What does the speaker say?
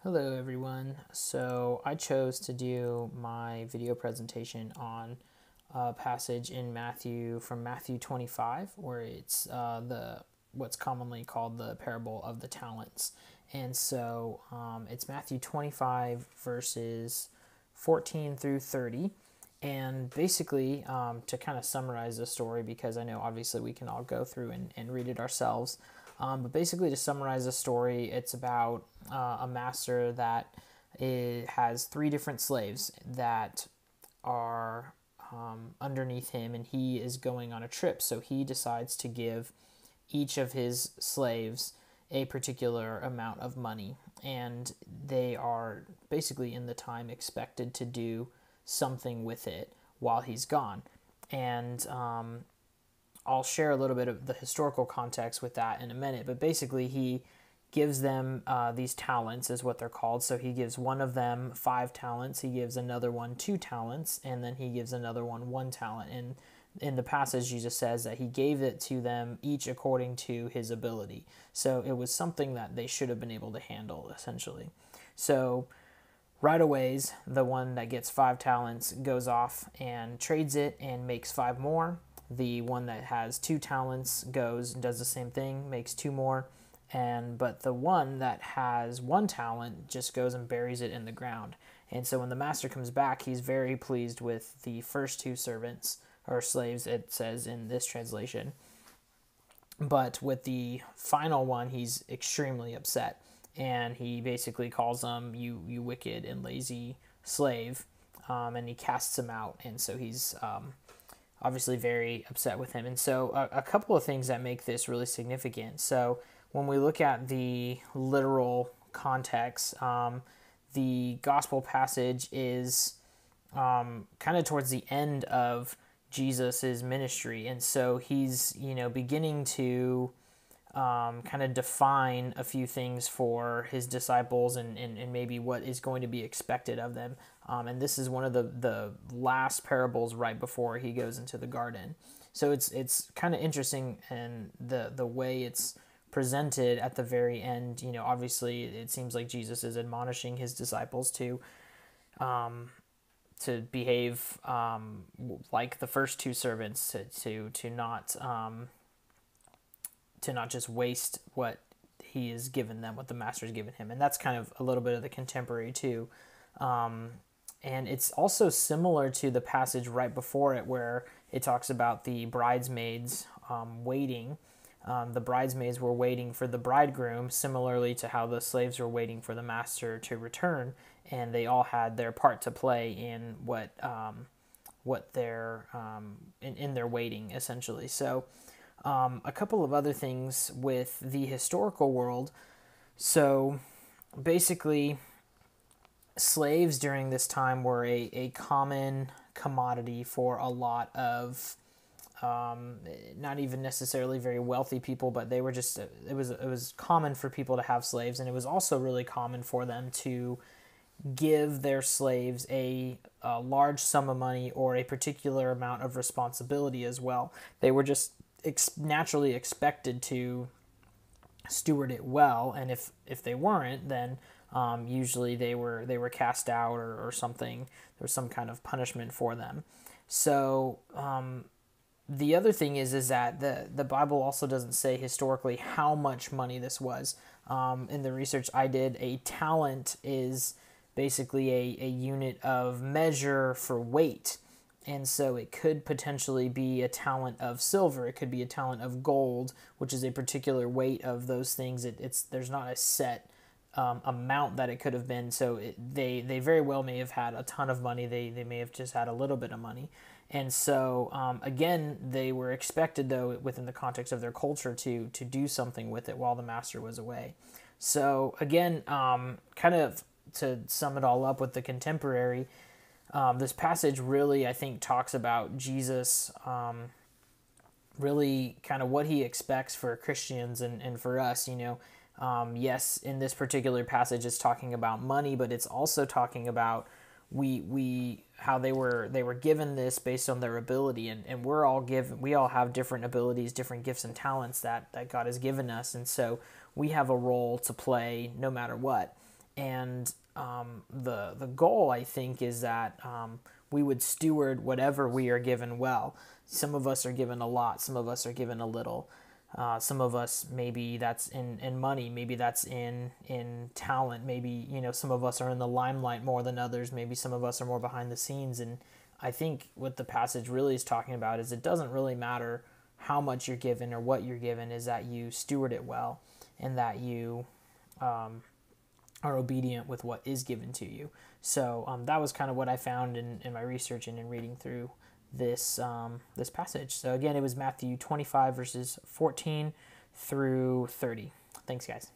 Hello everyone. So I chose to do my video presentation on a passage in Matthew from Matthew 25, where it's the what's commonly called the parable of the talents. And so it's Matthew 25 verses 14 through 30. And basically, to kind of summarize the story, because I know obviously we can all go through and read it ourselves. But basically, to summarize the story, it's about a master that has three different slaves that are underneath him, and he is going on a trip. So he decides to give each of his slaves a particular amount of money, and they are basically in the time expected to do something with it while he's gone. And I'll share a little bit of the historical context with that in a minute, but basically he gives them these talents is what they're called. So he gives one of them 5 talents, he gives another one 2 talents, and then he gives another one 1 talent. And in the passage, Jesus says that he gave it to them each according to his ability. So it was something that they should have been able to handle, essentially. So right away, the one that gets 5 talents goes off and trades it and makes 5 more. The one that has 2 talents goes and does the same thing, makes 2 more. But the one that has 1 talent just goes and buries it in the ground. And so when the master comes back, he's very pleased with the first 2 servants, or slaves, it says in this translation. But with the final one, he's extremely upset. And he basically calls him, you wicked and lazy slave, and he casts him out. And so he's obviously very upset with him. And so a couple of things that make this really significant. So when we look at the literal context, the gospel passage is kind of towards the end of Jesus's ministry. And so he's, beginning to kind of define a few things for his disciples and maybe what is going to be expected of them. And this is one of the last parables right before he goes into the garden. So it's kind of interesting, and the way it's presented at the very end. Obviously it seems like Jesus is admonishing his disciples to behave like the first 2 servants, to not just waste what he has given them, what the master has given him. And that's kind of a little bit of the contemporary too. And it's also similar to the passage right before it, where it talks about the bridesmaids waiting. The bridesmaids were waiting for the bridegroom, similarly to how the slaves were waiting for the master to return, and they all had their part to play in what their in their waiting, essentially. So a couple of other things with the historical world. So basically, slaves during this time were a common commodity for a lot of not even necessarily very wealthy people, but they were just it was common for people to have slaves, and it was also really common for them to give their slaves a large sum of money or a particular amount of responsibility as well. They were just naturally expected to steward it well, and if they weren't, then usually they were cast out or something. There was some kind of punishment for them. So the other thing is that the Bible also doesn't say historically how much money this was. In the research I did, a talent is basically a unit of measure for weight. And so it could potentially be a talent of silver. It could be a talent of gold, which is a particular weight of those things. There's not a set amount that it could have been. So they very well may have had a ton of money. They may have just had a little bit of money. And so, again, they were expected, though, within the context of their culture, to do something with it while the master was away. So, again, kind of to sum it all up with the contemporary, this passage really, I think, talks about Jesus, really kind of what he expects for Christians and for us. Yes, in this particular passage, it's talking about money, but it's also talking about how they were given this based on their ability, and we all have different abilities, different gifts and talents that God has given us, and so we have a role to play no matter what. And the goal, I think, is that we would steward whatever we are given well. Some of us are given a lot, some of us are given a little. Some of us, maybe that's in money, maybe that's in talent, maybe, some of us are in the limelight more than others, maybe some of us are more behind the scenes. And I think what the passage really is talking about is it doesn't really matter how much you're given or what you're given, is that you steward it well and that you are obedient with what is given to you. So that was kind of what I found in my research and in reading through this this passage. So again, it was Matthew 25 verses 14 through 30. Thanks, guys.